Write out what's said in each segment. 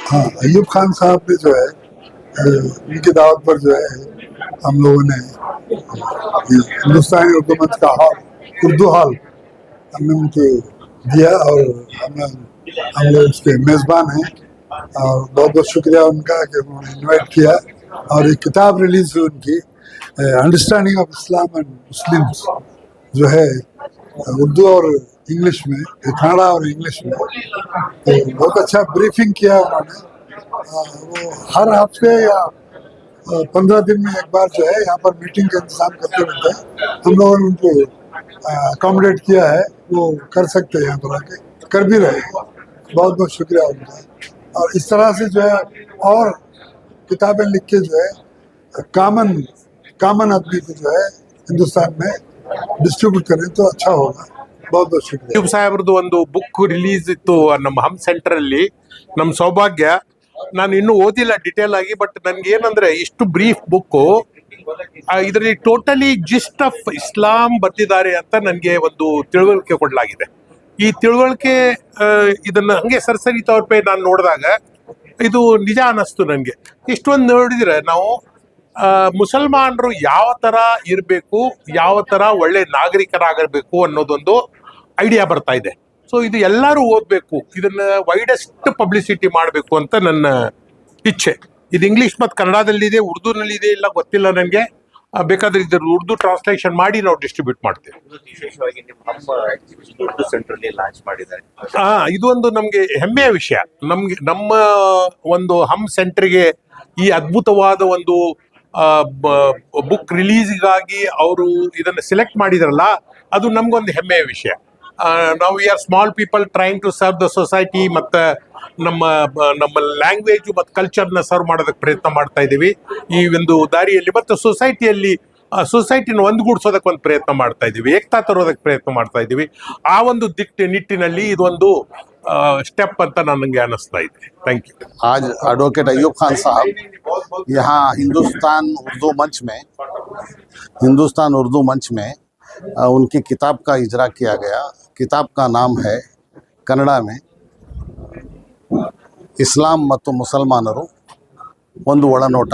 हाँ, अयूब खान साहब ने जो है उनकी दावत पर जो है हम लोगों ने ये हिंदुस्तानी उर्दू मंच का हॉल, उर्दू हॉल हमने उनको दिया और हम लोग उसके मेज़बान हैं और बहुत बहुत शुक्रिया उनका कि उन्होंने इनवाइट किया। और एक किताब रिलीज हुई उनकी, understanding of Islam and Muslims, जो है उर्दू और इंग्लिश में, कन्नड़ा और इंग्लिश में। तो बहुत अच्छा ब्रीफिंग किया उन्होंने। वो हर हफ्ते या 15 दिन में एक बार जो है यहाँ पर मीटिंग का इंतजाम करते रहते हैं। हम लोगों ने उनको अकोमोडेट किया है, वो कर सकते हैं, यहाँ पर आके कर भी रहे हैं। बहुत बहुत शुक्रिया उनका। और इस तरह से जो है और किताबें लिख के जो है कामन आदमी को जो है हिंदुस्तान में डिस्ट्रीब्यूट करें तो अच्छा होगा। बहुत बहुत शुक्रिया। ಅಯ್ಯೂಬ್ ಸಾಹೇಬ್ರದ್ದು ಒಂದು ಬುಕ್ ರಿಲೀಸ್ ಇತ್ತು ನಮ್ಮ ಹಮ್ ಸೆಂಟರ್ ಅಲ್ಲಿ. ನಮ್ಮ ಸೌಭಾಗ್ಯ, ನಾನು ಇನ್ನೂ ಓದಿಲ್ಲ ಡಿಟೇಲ್ ಆಗಿ, ಬಟ್ ನನ್ಗೆ ಏನಂದ್ರೆ ಇಷ್ಟು ಬ್ರೀಫ್ ಬುಕ್, ಇದರಲ್ಲಿ ಟೋಟಲಿ ಜಿಸ್ಟ್ ಆಫ್ ಇಸ್ಲಾಂ ಬರ್ತಿದ್ದಾರೆ ಅಂತ ನನಗೆ ಒಂದು ತಿಳುವಳಿಕೆ ಕೊಡಲಾಗಿದೆ. ಈ ತಿಳುವಳಿಕೆ ಇದನ್ನ ಹಂಗೆ ಸರಸರಿ ತೌರ್ ಪೇ ನಾನು ನೋಡಿದಾಗ ಇದು ನಿಜ ಅನ್ನಿಸ್ತು ನನಗೆ. ಇಷ್ಟೊಂದು ನೋಡಿದ್ರೆ ನಾವು ಮುಸಲ್ಮಾನರು ಯಾವ ತರ ಇರಬೇಕು, ಯಾವ ತರ ಒಳ್ಳೆ ನಾಗರಿಕರಾಗಬೇಕು ಅನ್ನೋದೊಂದು ಐಡಿಯಾ ಬರ್ತಾ ಇದೆ. ಸೊ ಇದು ಎಲ್ಲರೂ ಓದಬೇಕು, ಇದನ್ನ ವೈಡೆಸ್ಟ್ ಪಬ್ಲಿಸಿಟಿ ಮಾಡಬೇಕು ಅಂತ ನನ್ನ ಇಚ್ಛೆ. ಇದು ಇಂಗ್ಲಿಷ್ ಮತ್ತು ಕನ್ನಡದಲ್ಲಿದೆ, ಉರ್ದುನಲ್ಲಿದೆ, ಇಲ್ಲ ಗೊತ್ತಿಲ್ಲ ನನಗೆ. ಬೇಕಾದ್ರೆ ಇದ್ರ ಉರ್ದು ಟ್ರಾನ್ಸ್ಲೇಷನ್ ಮಾಡಿ ನಾವು ಡಿಸ್ಟ್ರಿಬ್ಯೂಟ್ ಮಾಡ್ತೇವೆ. ಇದು ಒಂದು ನಮ್ಗೆ ಹೆಮ್ಮೆಯ ವಿಷಯ. ನಮ್ಮ ಒಂದು ಹಮ್ ಸೆಂಟರ್ಗೆ ಈ ಅದ್ಭುತವಾದ ಒಂದು ಬುಕ್ ರಿಲೀಸ್ಗಾಗಿ ಅವರು ಇದನ್ನ ಸೆಲೆಕ್ಟ್ ಮಾಡಿದ್ರಲ್ಲ, ಅದು ನಮ್ಗೊಂದು ಹೆಮ್ಮೆಯ ವಿಷಯ. ನಾವು we are small people trying to serve the society, ಮತ್ತು ನಮ್ಮ ಲ್ಯಾಂಗ್ವೇಜ್ ಮತ್ತು ಕಲ್ಚರ್ನ ಸರ್ವ್ ಮಾಡೋದಕ್ಕೆ ಪ್ರಯತ್ನ ಮಾಡ್ತಾ ಇದ್ದೀವಿ ಈ ಒಂದು ದಾರಿಯಲ್ಲಿ. ಮತ್ತು ಸೊಸೈಟಿನ ಒಂದುಗೂಡಿಸೋದಕ್ಕೆ ಒಂದು ಪ್ರಯತ್ನ ಮಾಡ್ತಾ ಇದ್ದೀವಿ, ಏಕತಾ ತರೋದಕ್ಕೆ ಪ್ರಯತ್ನ ಮಾಡ್ತಾ ಇದ್ದೀವಿ. ಆ ಒಂದು ನಿಟ್ಟಿನಲ್ಲಿ ಇದೊಂದು स्टेप ಅಂತ ನನಗೆ ಅನಿಸ್ತಾ ಇದೆ. Thank you. आज एडवोकेट अयूब खान साहब यहाँ हिंदुस्तान उर्दू मंच में उनकी किताब का इजरा किया गया. किताब का नाम है कन्नड़ा में इस्लाम ಮತ್ತು ಮುಸಲ್ಮಾನರು ಒಂದು ಒಳನೋಟ,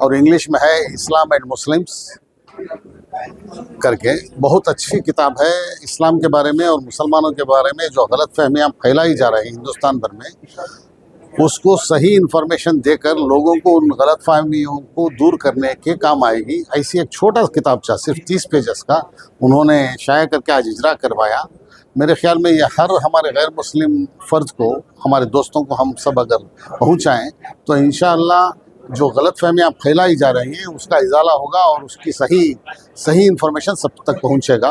और इंग्लिश में है इस्लाम एंड मुस्लिम्स करके. बहुत अच्छी किताब है इस्लाम के बारे में और मुसलमानों के बारे में जो गलत फहमियाँ फैलाई जा रही हैं हिंदुस्तान भर में, उसको सही इन्फॉर्मेशन देकर लोगों को उन गलत फहमियों को दूर करने के काम आएगी. ऐसी एक छोटा किताबचा सिर्फ 30 पेजेस का उन्होंने शाया करके आज इजरा करवाया. मेरे ख्याल में ये हर हमारे गैर मुस्लिम फ़र्द को, हमारे दोस्तों को हम सब अगर पहुँचाएँ तो इंशाअल्लाह जो गलत फहमियाँ फैलाई जा रही हैं उसका इजाला होगा और उसकी सही इन्फॉर्मेशन सब तक पहुँचेगा.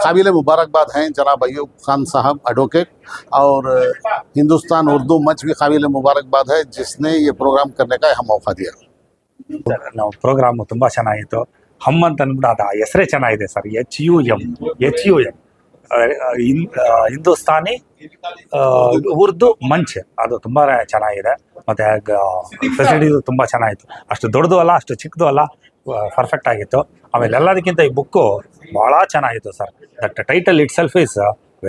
काबिल मुबारकबाद हैं जनाब अयूब खान साहब एडवोकेट, और हिंदुस्तान उर्दू मंच भी काबिल मुबारकबाद है जिसने ये प्रोग्राम करने का यहाँ मौका दिया. ನಾವು ಪ್ರೋಗ್ರಾಮು ತುಂಬ ಚೆನ್ನಾಗಿತ್ತು. ಹಮ್ ಅಂತ ಅಂದ್ಬಿಟ್ಟು ಅದು ಹೆಸರೇ ಚೆನ್ನಾಗಿದೆ sir. HUM Hindustani Urdu Munch, ಅದು ತುಂಬಾ ಚೆನ್ನಾಗಿದೆ. ಮತ್ತು ಫೆಸಿಲಿಟೀಸು ತುಂಬ ಚೆನ್ನಾಗಿತ್ತು. ಅಷ್ಟು ದೊಡ್ಡದು ಅಲ್ಲ, ಅಷ್ಟು ಚಿಕ್ಕದು ಅಲ್ಲ, ಪರ್ಫೆಕ್ಟ್ ಆಗಿತ್ತು. ಆಮೇಲೆ ಎಲ್ಲದಕ್ಕಿಂತ ಈ ಬುಕ್ಕು ಭಾಳ ಚೆನ್ನಾಗಿತ್ತು sir. That title it self is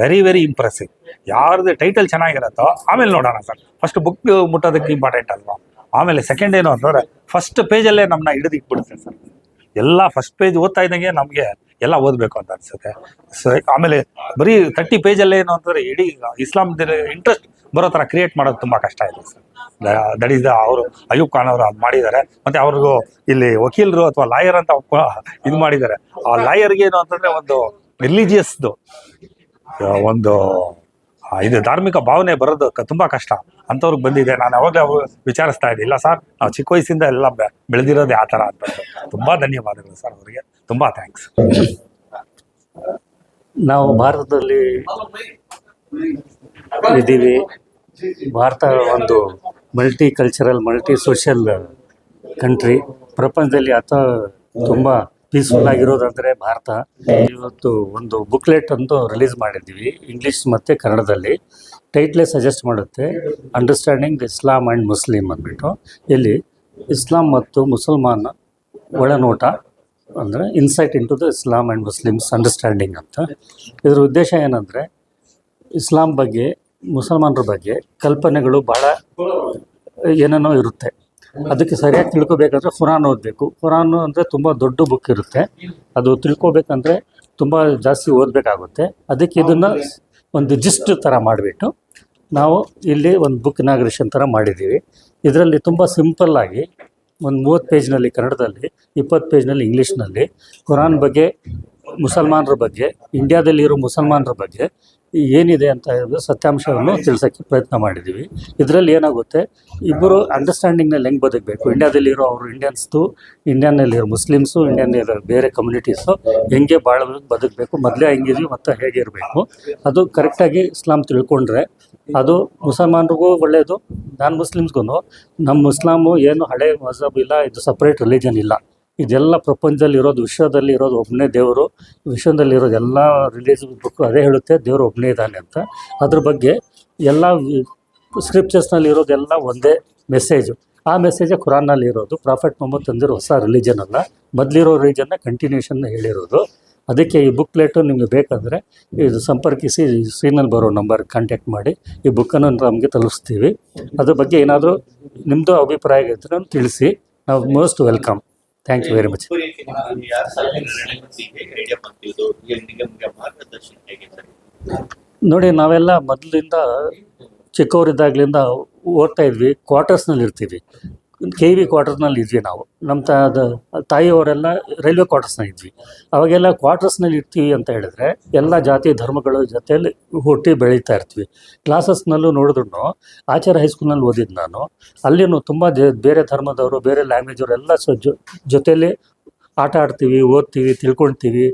very impressive. ಯಾರ್ದು ಟೈಟಲ್ ಚೆನ್ನಾಗಿರುತ್ತೋ ಆಮೇಲೆ ನೋಡೋಣ ಸರ್. ಫಸ್ಟ್ ಬುಕ್ ಮುಟ್ಟೋದಕ್ಕೆ ಇಂಪಾರ್ಟೆಂಟ್ ಅಲ್ವಾ. ಆಮೇಲೆ ಸೆಕೆಂಡ್ ಏನು ಅಂತಂದರೆ ಫಸ್ಟ್ ಪೇಜಲ್ಲೇ ನಮ್ಮನ್ನ ಹಿಡಿದು ಇಟ್ಬಿಡುತ್ತೆ ಸರ್. ಎಲ್ಲ ಫಸ್ಟ್ ಪೇಜ್ ಓದ್ತಾ ಇದ್ದಂಗೆ ನಮಗೆ ಎಲ್ಲ ಓದಬೇಕು ಅಂತ ಅನಿಸುತ್ತೆ. ಆಮೇಲೆ ಬರೀ 30 ಪೇಜಲ್ಲೇ ಏನು ಅಂತಂದರೆ ಇಡೀ ಇಸ್ಲಾಂ ಇಂಟ್ರೆಸ್ಟ್ ಬರೋ ಥರ ಕ್ರಿಯೇಟ್ ಮಾಡೋದು ತುಂಬ ಕಷ್ಟ ಇದೆ ಸರ್. ದಟ್ ಈಸ್ ಅವರು ಅಯೂಬ್ ಖಾನ್ ಅವರು ಅದು ಮಾಡಿದ್ದಾರೆ. ಮತ್ತು ಅವ್ರಿಗೂ ಇಲ್ಲಿ ವಕೀಲರು ಅಥವಾ ಲಾಯರ್ ಅಂತ ಇದು ಮಾಡಿದ್ದಾರೆ. ಆ ಲಾಯರ್ಗೆ ಏನು ಅಂತಂದರೆ ಒಂದು ರಿಲಿಜಿಯಸ್ದು ಒಂದು ಇದು ಧಾರ್ಮಿಕ ಭಾವನೆ ಬರೋದು ತುಂಬ ಕಷ್ಟ. ಅಂಥವ್ರಿಗೆ ಬಂದಿದೆ. ನಾನು ಯಾವಾಗಲೇ ಅವರು ವಿಚಾರಿಸ್ತಾ ಇದ್ದೆ, ಇಲ್ಲ ಸರ್ ನಾವು ಚಿಕ್ಕ ವಯಸ್ಸಿಂದ ಎಲ್ಲ ಬೆಳೆದಿರೋದೇ ಆ ಥರ ಅಂತ. ತುಂಬ ಧನ್ಯವಾದಗಳು ಸರ್, ಅವರಿಗೆ ತುಂಬ ಥ್ಯಾಂಕ್ಸ್. ನಾವು ಭಾರತದಲ್ಲಿ ಇದ್ದೀವಿ. ಭಾರತ ಒಂದು multi cultural, multi social country. ಪ್ರಪಂಚದಲ್ಲಿ ತುಂಬ ಪೀಸ್ಫುಲ್ ಆಗಿರೋದಂದರೆ ಭಾರತ. ಇವತ್ತು ಒಂದು ಬುಕ್ಲೆಟ್ ಅಂತೂ ರಿಲೀಸ್ ಮಾಡಿದ್ದೀವಿ ಇಂಗ್ಲೀಷ್ ಮತ್ತು ಕನ್ನಡದಲ್ಲಿ. ಟೈಟ್ಲೇ ಸಜೆಸ್ಟ್ ಮಾಡುತ್ತೆ, understanding the Islam and Muslim ಅಂದ್ಬಿಟ್ಟು. ಇಲ್ಲಿ ಇಸ್ಲಾಂ ಮತ್ತು ಮುಸಲ್ಮಾನ ಒಳನೋಟ ಅಂದರೆ insight into the Islam and Muslims understanding ಅಂತ. ಇದರ ಉದ್ದೇಶ ಏನಂದರೆ ಇಸ್ಲಾಂ ಬಗ್ಗೆ ಮುಸಲ್ಮಾನರ ಬಗ್ಗೆ ಕಲ್ಪನೆಗಳು ಭಾಳ ಏನೇನೋ ಇರುತ್ತೆ. ಅದಕ್ಕೆ ಸರಿಯಾಗಿ ತಿಳ್ಕೊಬೇಕಂದ್ರೆ ಖುರಾನ್ ಓದಬೇಕು. ಖುರಾನ್ ಅಂದರೆ ತುಂಬ ದೊಡ್ಡ ಬುಕ್ ಇರುತ್ತೆ. ಅದು ತಿಳ್ಕೊಬೇಕಂದ್ರೆ ತುಂಬ ಜಾಸ್ತಿ ಓದಬೇಕಾಗುತ್ತೆ. ಅದಕ್ಕೆ ಇದನ್ನು ಒಂದು ಜಿಸ್ಟ್ ಥರ ಮಾಡಿಬಿಟ್ಟು ನಾವು ಇಲ್ಲಿ ಒಂದು ಬುಕ್ ಇನಾಗ್ರೇಷನ್ ಥರ ಮಾಡಿದ್ದೀವಿ. ಇದರಲ್ಲಿ ತುಂಬ ಸಿಂಪಲ್ಲಾಗಿ ಒಂದು 30 ಪೇಜ್ನಲ್ಲಿ ಕನ್ನಡದಲ್ಲಿ, 20 ಪೇಜ್ನಲ್ಲಿ ಇಂಗ್ಲೀಷ್ನಲ್ಲಿ ಕುರಾನ್ ಬಗ್ಗೆ, ಮುಸಲ್ಮಾನರ ಬಗ್ಗೆ, ಇಂಡಿಯಾದಲ್ಲಿರೋ ಮುಸಲ್ಮಾನರ ಬಗ್ಗೆ ಏನಿದೆ ಅಂತ ಹೇಳಿದ್ರೆ ಸತ್ಯಾಂಶವನ್ನು ತಿಳಿಸೋಕ್ಕೆ ಪ್ರಯತ್ನ ಮಾಡಿದ್ದೀವಿ. ಇದರಲ್ಲಿ ಏನಾಗುತ್ತೆ, ಇಬ್ಬರು ಅಂಡರ್ಸ್ಟ್ಯಾಂಡಿಂಗ್ನಲ್ಲಿ ಹೆಂಗೆ ಬದುಕಬೇಕು, ಇಂಡಿಯಾದಲ್ಲಿರೋ ಅವರು ಇಂಡಿಯನ್ಸ್ದು, ಇಂಡಿಯನ್ನಲ್ಲಿರೋ ಮುಸ್ಲಿಮ್ಸು, ಇಂಡಿಯನ್ನಲ್ಲಿರೋ ಬೇರೆ ಕಮ್ಯುನಿಟೀಸು ಹೆಂಗೆ ಬದುಕಬೇಕು, ಮೊದಲೇ ಹೆಂಗಿದ್ವಿ ಮತ್ತು ಹೇಗೆ ಇರಬೇಕು, ಅದು ಕರೆಕ್ಟಾಗಿ ಇಸ್ಲಾಂ ತಿಳ್ಕೊಂಡ್ರೆ ಅದು ಮುಸಲ್ಮಾನರಿಗೂ ಒಳ್ಳೆಯದು, ನಾನ್ ಮುಸ್ಲಿಮ್ಸ್ಗೂ. ನಮ್ಮ ಇಸ್ಲಾಮು ಏನು ಹಳೆ ಮಜಹಬ್ ಇಲ್ಲ, ಇದು ಸಪ್ರೇಟ್ ರಿಲಿಜನ್ ಇಲ್ಲ. ಇದೆಲ್ಲ ಪ್ರಪಂಚದಲ್ಲಿರೋದು, ವಿಶ್ವದಲ್ಲಿ ಇರೋದು ಒಬ್ಬನೇ ದೇವರು. ವಿಶ್ವದಲ್ಲಿರೋದು ಎಲ್ಲ ರಿಲೀಜನ್ ಬುಕ್ ಅದೇ ಹೇಳುತ್ತೆ, ದೇವರು ಒಬ್ಬನೇ ಇದ್ದಾನೆ ಅಂತ. ಅದ್ರ ಬಗ್ಗೆ ಎಲ್ಲ ಸ್ಕ್ರಿಪ್ಚರ್ಸ್ನಲ್ಲಿ ಇರೋದೆಲ್ಲ ಒಂದೇ ಮೆಸೇಜು. ಆ ಮೆಸೇಜೇ ಕುರಾನ್ನಲ್ಲಿ ಇರೋದು. ಪ್ರಾಫೆಟ್ ಮೊಹಮ್ಮದ್ ತಂದಿರೋ ಹೊಸ ರಿಲಿಜನ್ ಅಲ್ಲ, ಮೊದಲಿರೋ ರಿಲಿಜನ್ನ ಕಂಟಿನ್ಯೂಷನ್ ಹೇಳಿರೋದು. ಅದಕ್ಕೆ ಈ ಬುಕ್ಲೆಟು ನಿಮಗೆ ಬೇಕಂದರೆ ಇದು ಸಂಪರ್ಕಿಸಿ, ಸ್ಕ್ರೀನಲ್ಲಿ ಬರೋ ನಂಬರ್ ಕಾಂಟ್ಯಾಕ್ಟ್ ಮಾಡಿ ಈ ಬುಕ್ಕನ್ನು ನಮಗೆ ತಲುಪಿಸ್ತೀವಿ. ಅದ್ರ ಬಗ್ಗೆ ಏನಾದರೂ ನಿಮ್ಮದು ಅಭಿಪ್ರಾಯ ಇದ್ದರೆ ತಿಳಿಸಿ. ನಾವು most welcome. Thank you very much. ನೋಡಿ, ನಾವೆಲ್ಲ ಮೊದಲಿಂದ ಚಿಕ್ಕವರಿದ್ದಾಗಲಿಂದ ಓದ್ತಾ ಇದ್ವಿ, ಕ್ವಾರ್ಟರ್ಸ್ನಲ್ಲಿ ಇರ್ತೀವಿ. KV ಕ್ವಾರ್ಟರ್ಸ್ನಲ್ಲಿ ಇದ್ವಿ ನಾವು. ನಮ್ಮ ತಾಯಿಯವರೆಲ್ಲ ರೈಲ್ವೆ ಕ್ವಾರ್ಟರ್ಸ್ನಲ್ಲಿ ಇದ್ವಿ. ಅವಾಗೆಲ್ಲ ಕ್ವಾರ್ಟರ್ಸ್ನಲ್ಲಿ ಇರ್ತೀವಿ ಅಂತ ಹೇಳಿದ್ರೆ ಎಲ್ಲ ಜಾತಿ ಧರ್ಮಗಳ ಜೊತೆಯಲ್ಲಿ ಹುಟ್ಟಿ ಬೆಳೀತಾ ಇರ್ತೀವಿ. ಕ್ಲಾಸಸ್ನಲ್ಲೂ ನೋಡಿದ್ರು, ಆಚಾರ್ಯ ಹೈಸ್ಕೂಲ್ನಲ್ಲಿ ಓದಿದ್ದು ನಾನು. ಅಲ್ಲಿನೂ ತುಂಬ ಬೇರೆ ಧರ್ಮದವರು, ಬೇರೆ ಲ್ಯಾಂಗ್ವೇಜವರು ಎಲ್ಲ ಜೊತೆಯಲ್ಲಿ ಆಟ ಆಡ್ತೀವಿ, ಓದ್ತೀವಿ, ತಿಳ್ಕೊಳ್ತೀವಿ,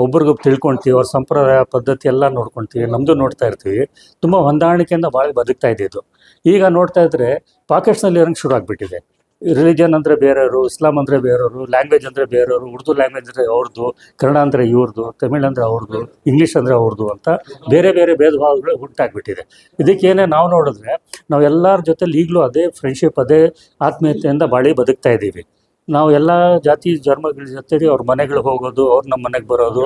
ಒಬ್ರಿಗೊಬ್ಬರು ತಿಳ್ಕೊಳ್ತೀವಿ, ಅವ್ರ ಸಂಪ್ರದಾಯ ಪದ್ಧತಿ ಎಲ್ಲ ನೋಡ್ಕೊಳ್ತೀವಿ, ನಮ್ಮದು ನೋಡ್ತಾ ಇರ್ತೀವಿ. ತುಂಬ ಹೊಂದಾಣಿಕೆಯಿಂದ ಭಾಳ ಬದುಕ್ತಾ ಇದ್ದಿದ್ದು. ಈಗ ನೋಡ್ತಾ ಇದ್ದರೆ ಪಾಕೆಟ್ಸ್ನಲ್ಲಿ ಇರೋಂಗೆ ಶುರು ಆಗಿಬಿಟ್ಟಿದೆ. ರಿಲಿಜನ್ ಅಂದರೆ ಬೇರೆಯವರು, ಇಸ್ಲಾಂ ಅಂದರೆ ಬೇರೆಯವರು, ಲ್ಯಾಂಗ್ವೇಜ್ ಅಂದರೆ ಬೇರೆಯವರು, ಉರ್ದು ಲ್ಯಾಂಗ್ವೇಜ್ ಅಂದರೆ ಅವ್ರದ್ದು, ಕನ್ನಡ ಅಂದರೆ ಇವ್ರದ್ದು, ತಮಿಳ್ ಅಂದರೆ ಅವ್ರದ್ದು, ಇಂಗ್ಲೀಷ್ ಅಂದರೆ ಅವ್ರದ್ದು ಅಂತ ಬೇರೆ ಬೇರೆ ಭೇದ ಭಾವಗಳು ಹುಟ್ಟಾಗ್ಬಿಟ್ಟಿದೆ. ಇದಕ್ಕೇನೆ ನಾವು ನೋಡಿದ್ರೆ ನಾವು ಎಲ್ಲರ ಜೊತೆಲಿ ಈಗಲೂ ಅದೇ ಫ್ರೆಂಡ್ಶಿಪ್, ಅದೇ ಆತ್ಮೀಯತೆಯಿಂದ ಬಾಳಿ ಬದುಕ್ತಾ ಇದ್ದೀವಿ. ನಾವು ಎಲ್ಲ ಜಾತಿ ಧರ್ಮಗಳ ಜೊತೆಗೆ ಅವ್ರ ಮನೆಗಳಿಗೆ ಹೋಗೋದು, ಅವ್ರು ನಮ್ಮ ಮನೆಗೆ ಬರೋದು,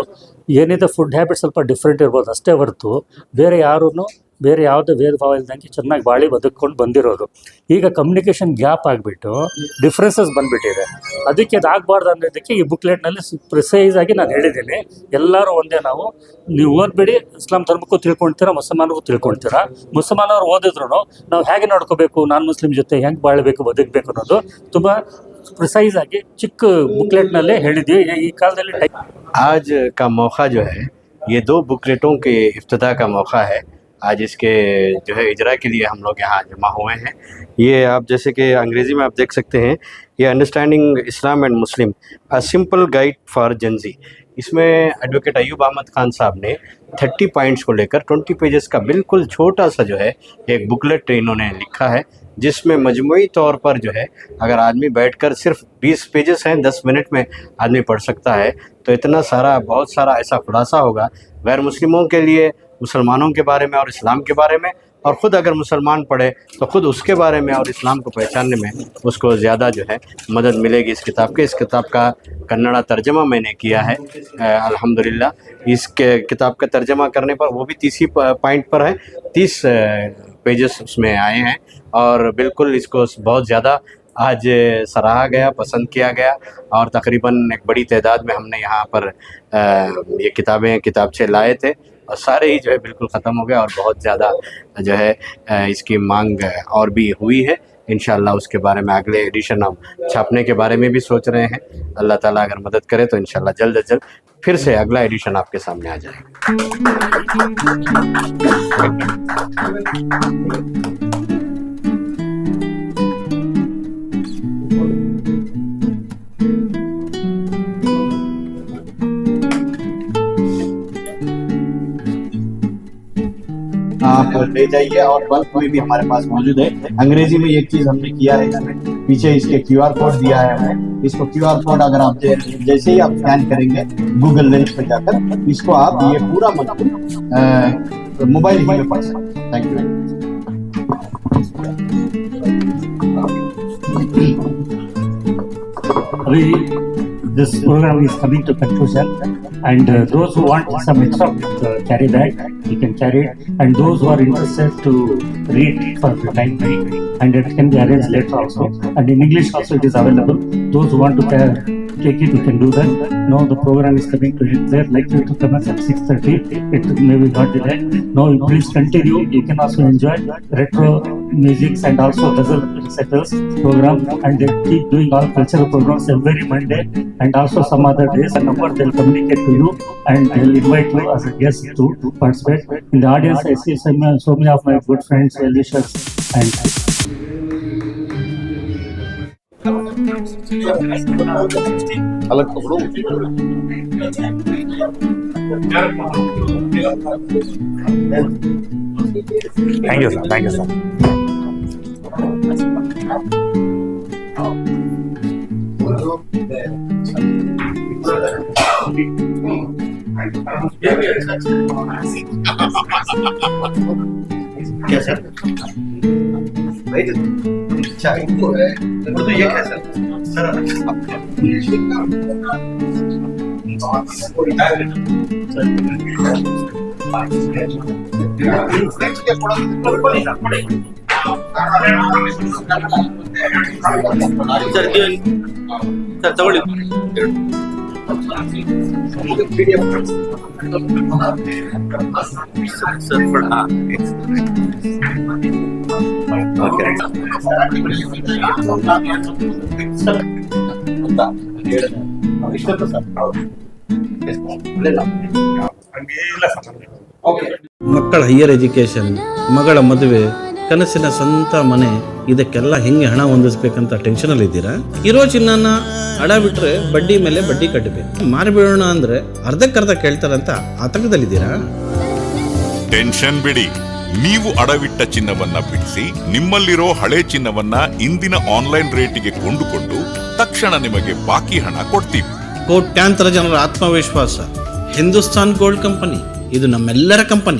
ಏನಿದೆ ಫುಡ್ ಹ್ಯಾಬಿಟ್ ಸ್ವಲ್ಪ ಡಿಫ್ರೆಂಟ್ ಇರ್ಬೋದು ಅಷ್ಟೇ ಹೊರತು ಬೇರೆ ಯಾರೂ ಬೇರೆ ಯಾವುದೇ ಭೇದ ಭಾವ ಇಲ್ದಂಗೆ ಚೆನ್ನಾಗಿ ಬಾಳಿ ಬದುಕ್ಕೊಂಡು ಬಂದಿರೋದು. ಈಗ ಕಮ್ಯುನಿಕೇಷನ್ ಗ್ಯಾಪ್ ಆಗಿಬಿಟ್ಟು ಡಿಫ್ರೆನ್ಸಸ್ ಬಂದುಬಿಟ್ಟಿದೆ. ಅದಕ್ಕೆ ಅದು ಆಗಬಾರ್ದು ಅನ್ನೋದಕ್ಕೆ ಈ ಬುಕ್ಲೆಟ್ನಲ್ಲಿ ಪ್ರಿಸೈಸ್ ಆಗಿ ನಾನು ಹೇಳಿದ್ದೀನಿ. ಎಲ್ಲರೂ ಒಂದೇ, ನೀವು ಓದ್ಬೇಡಿ, ಇಸ್ಲಾಂ ಧರ್ಮಕ್ಕೂ ತಿಳ್ಕೊಳ್ತೀರಾ, ಮುಸಲ್ಮಾನಿಗೂ ತಿಳ್ಕೊಳ್ತೀರಾ. ಮುಸಲ್ಮಾನವ್ರು ಓದಿದ್ರು ನಾವು ಹೇಗೆ ನೋಡ್ಕೋಬೇಕು, ನಾನ್ ಮುಸ್ಲಿಮ್ ಜೊತೆ ಹೆಂಗೆ ಬಾಳಬೇಕು, ಬದುಕಬೇಕು ಅನ್ನೋದು ತುಂಬ ಪ್ರಿಸೈಸ್ ಆಗಿ ಚಿಕ್ಕ ಬುಕ್ಲೆಟ್ನಲ್ಲೇ ಹೇಳಿದ್ವಿ. ಈ ಕಾಲದಲ್ಲಿ आज का मौका जो है, ये 2 बुकलेटों के इफ्तिताह का मौका है। आज इसके जो है इजरा के लिए हम लोग यहाँ जमा हुए हैं। ये आप जैसे कि अंग्रेज़ी में आप देख सकते हैं, ये understanding Islam and Muslim, a simple guide for Gen Z. इसमें एडवोकेट अयूब अहमद खान साहब ने 30 पॉइंट्स को लेकर 20 पेजेस का बिल्कुल छोटा सा जो है एक बुकलेट इन्होंने लिखा है, जिसमें मजमूई तौर पर जो है अगर आदमी बैठकर सिर्फ 20 पेजेस हैं, 10 मिनट में आदमी पढ़ सकता है, तो इतना सारा बहुत सारा ऐसा खुलासा होगा गैर मुस्लिमों के लिए, मुसलमानों के बारे में और इस्लाम के बारे में, और ख़ुद अगर मुसलमान पढ़े तो ख़ुद उसके बारे में और इस्लाम को पहचानने में उसको ज़्यादा जो है मदद मिलेगी इस किताब के। इस किताब का कन्नड़ा तर्जमा मैंने किया है अल्हम्दुलिल्लाह। इस किताब का तर्जमा करने पर वो भी 30 ही पॉइंट पर है, 30 पेजेस उसमें आए हैं, और बिल्कुल इसको बहुत ज़्यादा आज सराहा गया, पसंद किया गया, और तकरीबन एक बड़ी तादाद में हमने यहाँ पर ये किताबचे लाए थे, और सारे ही जो है बिल्कुल ख़त्म हो गया, और बहुत ज़्यादा जो है इसकी मांग और भी हुई है। इंशाअल्लाह उसके बारे में अगले एडिशन हम छापने के बारे में भी सोच रहे हैं। अल्लाह ताला अगर मदद करे तो इंशाअल्लाह जल्द से जल्द फिर से अगला एडिशन आपके सामने आ जाएगा। आप ले जाइए, और बल्क में भी हमारे पास मौजूद है। अंग्रेजी में एक चीज हमने किया है इसमें, पीछे इसके QR कोड दिया है हमें। इसको QR कोड अगर आप जैसे ही आप स्कैन करेंगे गूगल लेंस पे जाकर, इसको आप ये पूरा मतलब मोबाइल ही में पढ़ सकते हैं। Thank you. अभी this program is coming to conclusion, and those who want some extra carry bag, you can carry it, and those who are interested to read for the time being, and it can be arranged later also, and in English also it is available. Those who want to take it, you can do that. Now the program is coming to end. They're likely to commence at 6:30. It may be got delayed. Now please continue. You can also enjoy retro music and also ghazal recitals program, and they keep doing all cultural programs every Monday and also some other days. A number they'll communicate to you, and they'll invite you as a guest to participate. In the audience, I see so many of my good friends, well-wishers, and अलग पकड़ो thank you sir, thank you sir. क्या sir? अच्छा इनको है उर्दू ये क्या sir? Sir तगड़ी sir पढ़ा ಮಕ್ಕಳ ಹೈಯರ್ ಎಜುಕೇಷನ್, ಮಗಳ ಮದುವೆ, ಕನಸಿನ ಸ್ವಂತ ಮನೆ, ಇದಕ್ಕೆಲ್ಲ ಹೆಂಗೆ ಹಣ ಹೊಂದಿಸ್ಬೇಕಂತ ಟೆನ್ಷನಲ್ಲಿ ಇದ್ದೀರಾ? ಇರೋ ಚಿನ್ನನ ಅಡ ಬಿಟ್ರೆ ಬಡ್ಡಿ ಮೇಲೆ ಬಡ್ಡಿ ಕಟ್ಟಬೇಕು. ಮಾರಿಬಿಡೋಣ ಅಂದ್ರೆ ಅರ್ಧಕ್ಕರ್ಧ ಕೇಳ್ತಾರಂತ ಆತಂಕದಲ್ಲಿದ್ದೀರಾ? ಟೆನ್ಷನ್ ಬಿಡಿ, ನೀವು ಅಡವಿಟ್ಟ ಚಿನ್ನವನ್ನ ಬಿಡಿಸಿ ನಿಮ್ಮಲ್ಲಿರೋ ಹಳೆ ಚಿನ್ನವನ್ನ ಇಂದಿನ ಆನ್ಲೈನ್ ರೇಟಿಗೆ ಕೊಂಡುಕೊಂಡು ತಕ್ಷಣ ನಿಮಗೆ ಬಾಕಿ ಹಣ ಕೊಡ್ತೀವಿ. ಕೋಟ್ಯಾಂತರ ಜನರ ಆತ್ಮವಿಶ್ವಾಸ ಹಿಂದೂಸ್ತಾನ್ ಗೋಲ್ಡ್ ಕಂಪನಿ, ಇದು ನಮ್ಮೆಲ್ಲರ ಕಂಪನಿ.